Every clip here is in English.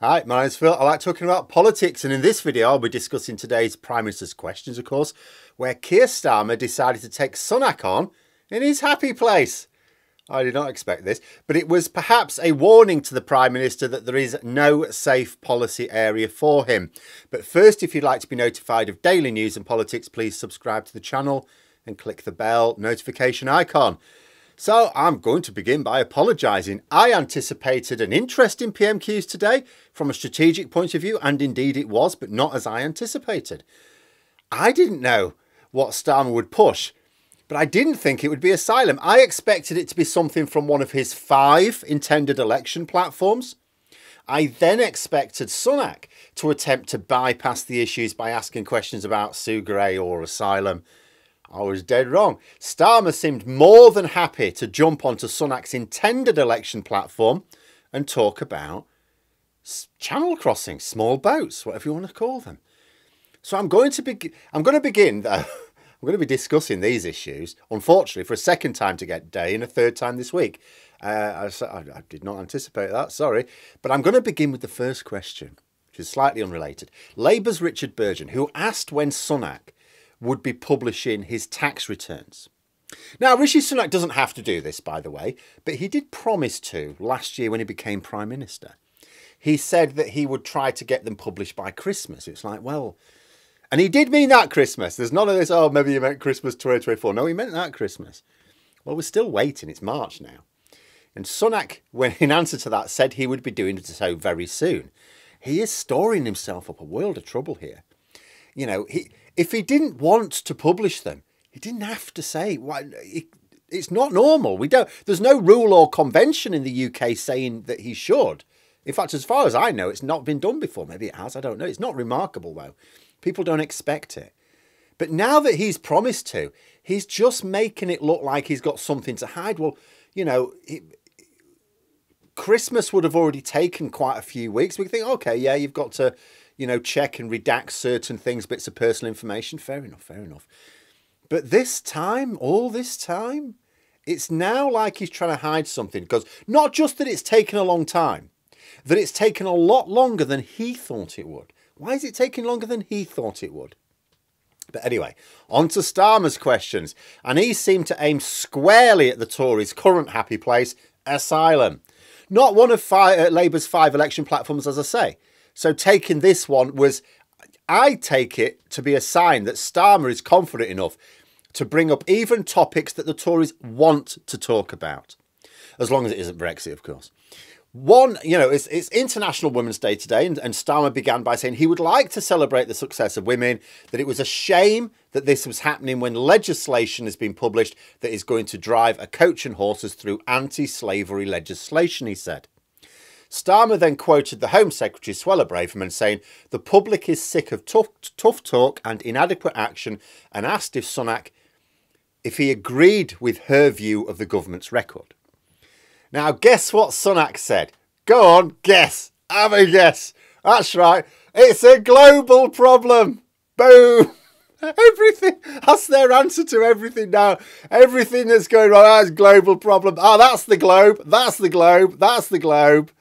Hi, my name's Phil. I like talking about politics, and in this video I'll be discussing today's Prime Minister's questions, of course, where Keir Starmer decided to take Sunak on in his happy place. I did not expect this, but it was perhaps a warning to the Prime Minister that there is no safe policy area for him. But first, if you'd like to be notified of daily news and politics, please subscribe to the channel and click the bell notification icon. So I'm going to begin by apologising. I anticipated an interesting PMQs today from a strategic point of view, and indeed it was, but not as I anticipated. I didn't know what Starmer would push, but I didn't think it would be asylum. I expected it to be something from one of his 5 intended election platforms. I then expected Sunak to attempt to bypass the issues by asking questions about Sugrey or asylum. I was dead wrong. Starmer seemed more than happy to jump onto Sunak's intended election platform and talk about channel crossings, small boats, whatever you want to call them. So I'm going to begin. I'm going to be discussing these issues, unfortunately, for a second time today and a third time this week. I did not anticipate that, sorry. But I'm going to begin with the first question, which is slightly unrelated. Labour's Richard Burgon, who asked when Sunak would be publishing his tax returns. Now, Rishi Sunak doesn't have to do this, by the way, but he did promise to last year when he became Prime Minister. He said that he would try to get them published by Christmas. It's like, well, and he did mean that Christmas. There's none of this, oh, maybe you meant Christmas 2024. No, he meant that Christmas. Well, we're still waiting. It's March now. And Sunak, when in answer to that, said he would be doing it so very soon. He is storing himself up a world of trouble here. You know, if he didn't want to publish them, he didn't have to say. Why? It's not normal. There's no rule or convention in the UK saying that he should. In fact, as far as I know, it's not been done before. Maybe it has. I don't know. It's not remarkable, though. People don't expect it. But now that he's promised to, he's just making it look like he's got something to hide. Well, you know, Christmas would have already taken quite a few weeks. We think, okay, yeah, you've got to, you know, check and redact certain things, bits of personal information. Fair enough, fair enough. But this time, all this time, it's now like he's trying to hide something. Because not just that it's taken a long time, that it's taken a lot longer than he thought it would. Why is it taking longer than he thought it would? But anyway, on to Starmer's questions. And he seemed to aim squarely at the Tories' current happy place, asylum. Not one of Labour's 5 election platforms, as I say. So taking this one was, I take it to be a sign that Starmer is confident enough to bring up even topics that the Tories want to talk about. As long as it isn't Brexit, of course. One, you know, it's International Women's Day today, and Starmer began by saying he would like to celebrate the success of women, that it was a shame that this was happening when legislation has been published that is going to drive a coach and horses through anti-slavery legislation, he said. Starmer then quoted the Home Secretary, Suella Braverman, saying the public is sick of tough talk and inadequate action, and asked if Sunak, if he agreed with her view of the government's record. Now, guess what Sunak said? Go on, guess. Have a guess. That's right. It's a global problem. Boom. Everything. That's their answer to everything now. Everything that's going wrong, that's a global problem. Oh, that's the globe. That's the globe. That's the globe.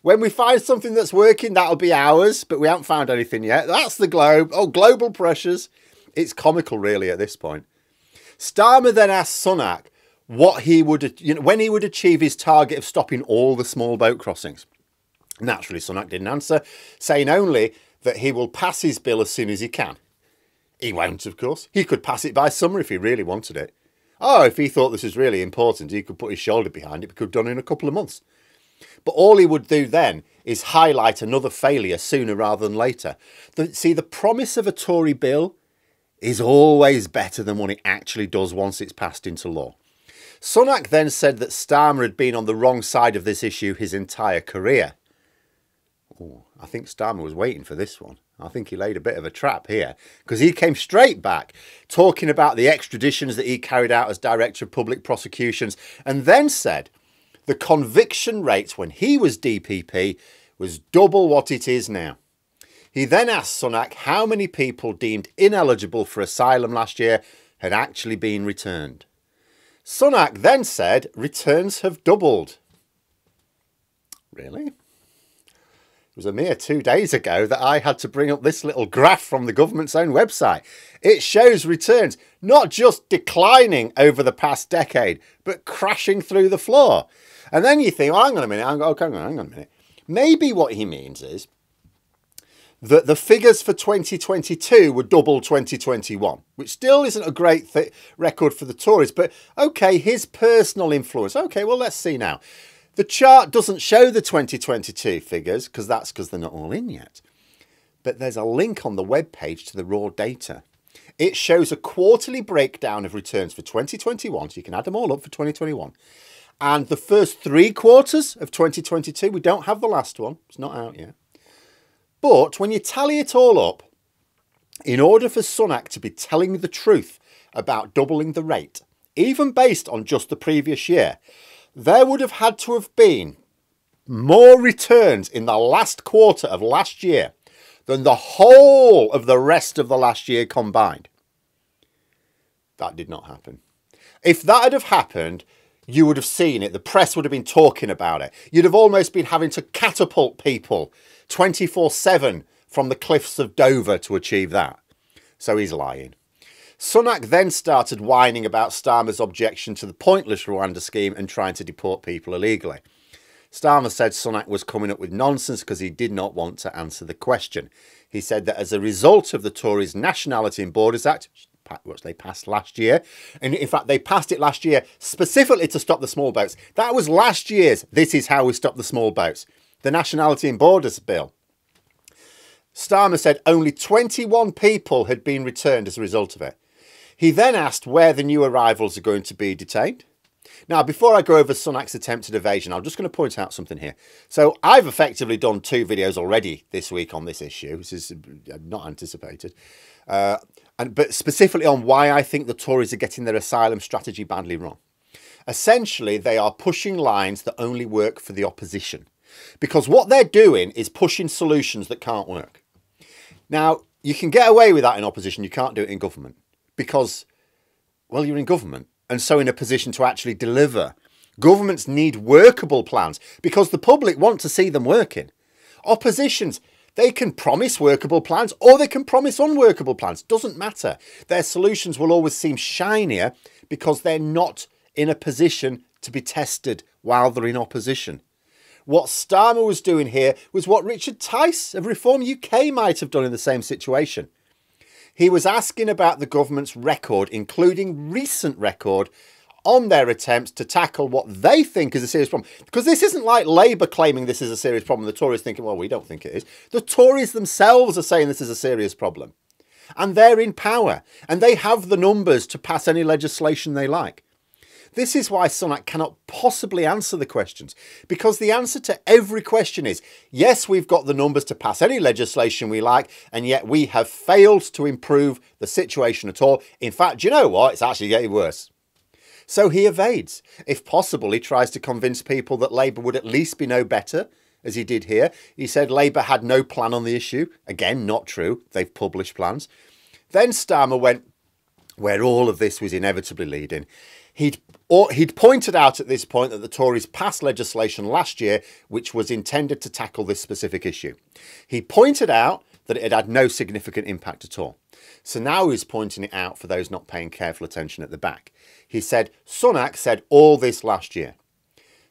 When we find something that's working, that'll be ours, but we haven't found anything yet. That's the globe. Oh, global pressures. It's comical, really, at this point. Starmer then asked Sunak what he would, when he would achieve his target of stopping all the small boat crossings. Naturally, Sunak didn't answer, saying only that he will pass his bill as soon as he can. He won't, of course. He could pass it by summer if he really wanted it. Oh, if he thought this was really important, he could put his shoulder behind it. It could be done in a couple of months. But all he would do then is highlight another failure sooner rather than later. See, the promise of a Tory bill is always better than what it actually does once it's passed into law. Sunak then said that Starmer had been on the wrong side of this issue his entire career. Oh, I think Starmer was waiting for this one. I think he laid a bit of a trap here, because he came straight back talking about the extraditions that he carried out as Director of Public Prosecutions, and then said the conviction rate when he was DPP was double what it is now. He then asked Sunak how many people deemed ineligible for asylum last year had actually been returned. Sunak then said returns have doubled. Really? was a mere 2 days ago that I had to bring up this little graph from the government's own website. It shows returns not just declining over the past decade, but crashing through the floor. And then you think, oh, hang on a minute, hang on a minute. Maybe what he means is that the figures for 2022 were double 2021, which still isn't a great record for the Tories. But okay, his personal influence. Okay, well, let's see now. The chart doesn't show the 2022 figures because they're not all in yet. But there's a link on the webpage to the raw data. It shows a quarterly breakdown of returns for 2021, so you can add them all up for 2021. And the first 3 quarters of 2022, we don't have the last one. It's not out yet. But when you tally it all up, in order for Sunak to be telling the truth about doubling the rate, even based on just the previous year, there would have had to have been more returns in the last quarter of last year than the whole of the rest of the last year combined. That did not happen. If that had have happened, you would have seen it. The press would have been talking about it. You'd have almost been having to catapult people 24/7 from the cliffs of Dover to achieve that. So he's lying. Sunak then started whining about Starmer's objection to the pointless Rwanda scheme and trying to deport people illegally. Starmer said Sunak was coming up with nonsense because he did not want to answer the question. He said that as a result of the Tories' Nationality and Borders Act, which they passed last year, and in fact they passed it last year specifically to stop the small boats. That was last year's "this is how we stop the small boats," the Nationality and Borders Bill. Starmer said only 21 people had been returned as a result of it. He then asked where the new arrivals are going to be detained. Now, before I go over Sunak's attempted evasion, I'm just going to point out something here. So I've effectively done 2 videos already this week on this issue. This is not anticipated. But specifically on why I think the Tories are getting their asylum strategy badly wrong. Essentially, they are pushing lines that only work for the opposition. Because what they're doing is pushing solutions that can't work. Now, you can get away with that in opposition. You can't do it in government. Because, well, you're in government and so in a position to actually deliver. Governments need workable plans because the public want to see them working. Oppositions, they can promise workable plans or they can promise unworkable plans. Doesn't matter. Their solutions will always seem shinier because they're not in a position to be tested while they're in opposition. What Starmer was doing here was what Richard Tice of Reform UK might have done in the same situation. He was asking about the government's record, including recent record, on their attempts to tackle what they think is a serious problem. Because this isn't like Labour claiming this is a serious problem. The Tories thinking, well, we don't think it is. The Tories themselves are saying this is a serious problem. And they're in power. And they have the numbers to pass any legislation they like. This is why Sunak cannot possibly answer the questions, because the answer to every question is, yes, we've got the numbers to pass any legislation we like, and yet we have failed to improve the situation at all. In fact, do you know what? It's actually getting worse. So he evades. If possible, he tries to convince people that Labour would at least be no better, as he did here. He said Labour had no plan on the issue. Again, not true. They've published plans. Then Starmer went where all of this was inevitably leading. He'd pointed out at this point that the Tories passed legislation last year which was intended to tackle this specific issue. He pointed out that it had no significant impact at all. So now he's pointing it out for those not paying careful attention at the back. He said, Sunak said all this last year.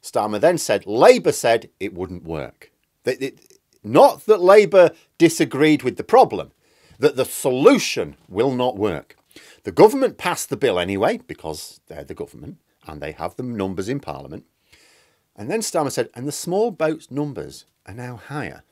Starmer then said, Labour said it wouldn't work. Not that Labour disagreed with the problem, that the solution will not work. The government passed the bill anyway, because they're the government and they have the numbers in Parliament. And then Starmer said, and the small boats numbers are now higher.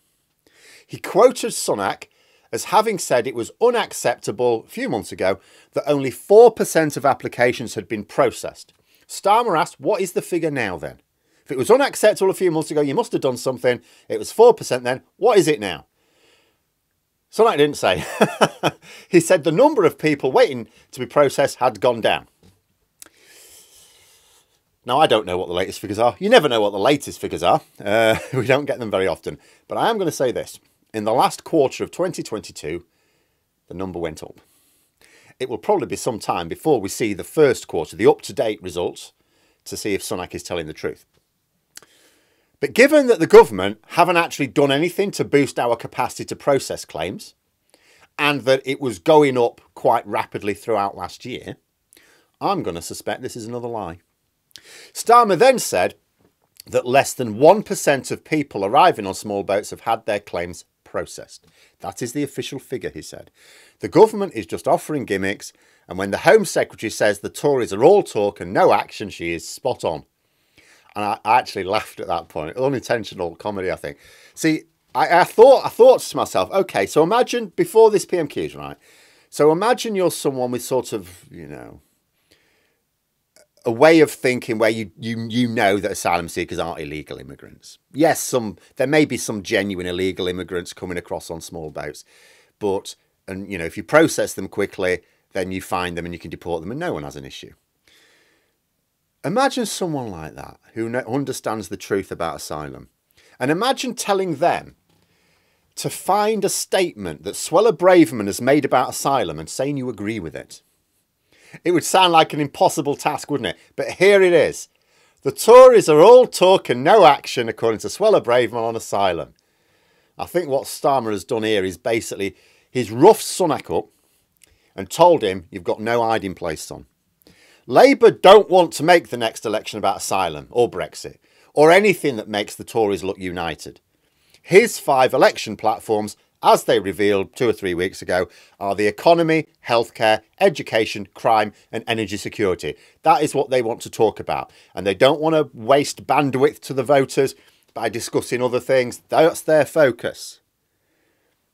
He quoted Sunak as having said it was unacceptable a few months ago that only 4% of applications had been processed. Starmer asked, what is the figure now then? If it was unacceptable a few months ago, you must have done something. It was 4% then. What is it now? Sunak didn't say. He said the number of people waiting to be processed had gone down. Now, I don't know what the latest figures are. You never know what the latest figures are. We don't get them very often. But I am going to say this. In the last quarter of 2022, the number went up. It will probably be some time before we see the first quarter, the up-to-date results, to see if Sunak is telling the truth. But given that the government haven't actually done anything to boost our capacity to process claims, and that it was going up quite rapidly throughout last year, I'm going to suspect this is another lie. Starmer then said that less than 1% of people arriving on small boats have had their claims processed. That is the official figure, he said. The government is just offering gimmicks, and when the Home Secretary says the Tories are all talk and no action, she is spot on. And I actually laughed at that point. Unintentional comedy, I think. See, I thought to myself, okay, so imagine before this PMQs, right? So imagine you're someone with sort of, you know, a way of thinking where you know that asylum seekers aren't illegal immigrants. Yes, there may be some genuine illegal immigrants coming across on small boats, but, and you know, if you process them quickly, then you find them and you can deport them and no one has an issue. Imagine someone like that who understands the truth about asylum, and imagine telling them to find a statement that Suella Braverman has made about asylum and saying you agree with it. It would sound like an impossible task, wouldn't it? But here it is. The Tories are all talk and no action, according to Suella Braverman, on asylum. I think what Starmer has done here is basically he's roughed Sunak up and told him you've got no hiding place, son. Labour don't want to make the next election about asylum or Brexit or anything that makes the Tories look united. His 5 election platforms, as they revealed 2 or 3 weeks ago, are the economy, healthcare, education, crime and energy security. That is what they want to talk about. And they don't want to waste bandwidth to the voters by discussing other things. That's their focus.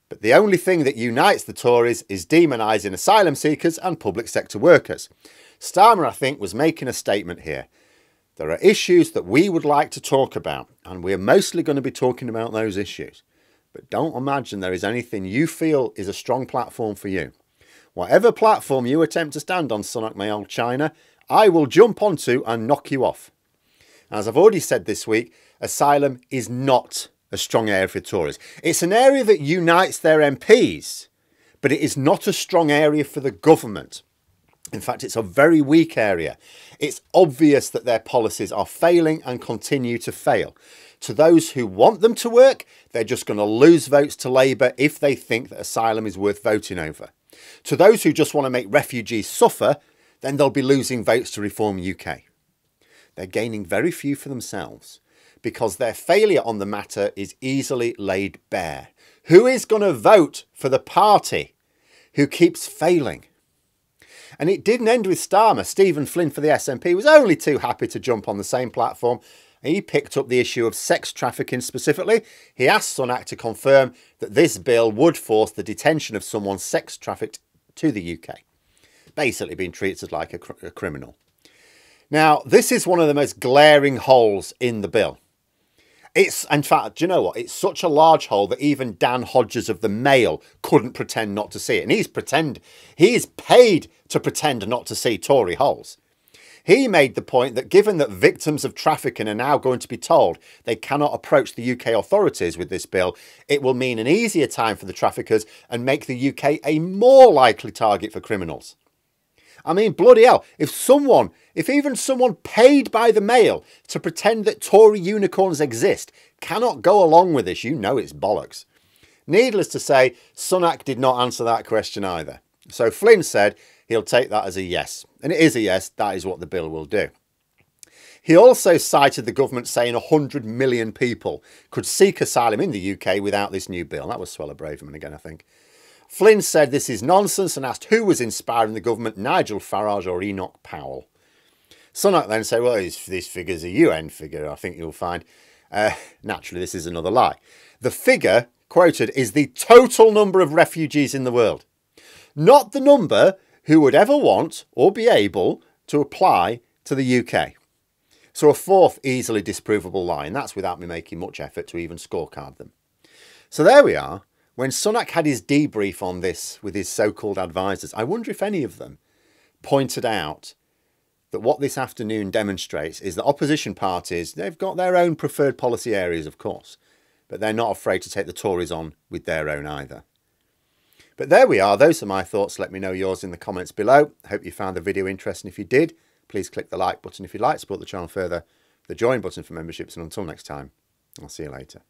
But the only thing that unites the Tories is demonising asylum seekers and public sector workers. Starmer, I think, was making a statement here. There are issues that we would like to talk about, and we're mostly going to be talking about those issues. But don't imagine there is anything you feel is a strong platform for you. Whatever platform you attempt to stand on, Sunak, my old China, I will jump onto and knock you off. As I've already said this week, asylum is not a strong area for Tories. It's an area that unites their MPs, but it is not a strong area for the government. In fact, it's a very weak area. It's obvious that their policies are failing and continue to fail. To those who want them to work, they're just going to lose votes to Labour if they think that asylum is worth voting over. To those who just want to make refugees suffer, then they'll be losing votes to Reform UK. They're gaining very few for themselves because their failure on the matter is easily laid bare. Who is going to vote for the party who keeps failing? And it didn't end with Starmer. Stephen Flynn for the SNP was only too happy to jump on the same platform. He picked up the issue of sex trafficking specifically. He asked Sunak to confirm that this bill would force the detention of someone sex trafficked to the UK, basically being treated like a criminal. Now, this is one of the most glaring holes in the bill. It's, in fact, do you know what? It's such a large hole that even Dan Hodges of the Mail couldn't pretend not to see it. And he's paid to pretend not to see Tory holes. He made the point that given that victims of trafficking are now going to be told they cannot approach the UK authorities with this bill, it will mean an easier time for the traffickers and make the UK a more likely target for criminals. I mean, bloody hell, if even someone paid by the Mail to pretend that Tory unicorns exist cannot go along with this, you know it's bollocks. Needless to say, Sunak did not answer that question either. So Flynn said he'll take that as a yes. And it is a yes, that is what the bill will do. He also cited the government saying 100 million people could seek asylum in the UK without this new bill. That was Suella Braverman again, I think. Flynn said this is nonsense and asked who was inspiring the government, Nigel Farage or Enoch Powell. Sunak then said, well, this figure's a UN figure, I think you'll find. Naturally, this is another lie. The figure quoted is the total number of refugees in the world, not the number who would ever want or be able to apply to the UK. So a fourth easily disprovable lie, and that's without me making much effort to even scorecard them. So there we are. When Sunak had his debrief on this with his so-called advisors, I wonder if any of them pointed out that what this afternoon demonstrates is that opposition parties, they've got their own preferred policy areas, of course, but they're not afraid to take the Tories on with their own either. But there we are. Those are my thoughts. Let me know yours in the comments below. Hope you found the video interesting. If you did, please click the like button if you'd like to support the channel further, the join button for memberships, and until next time, I'll see you later.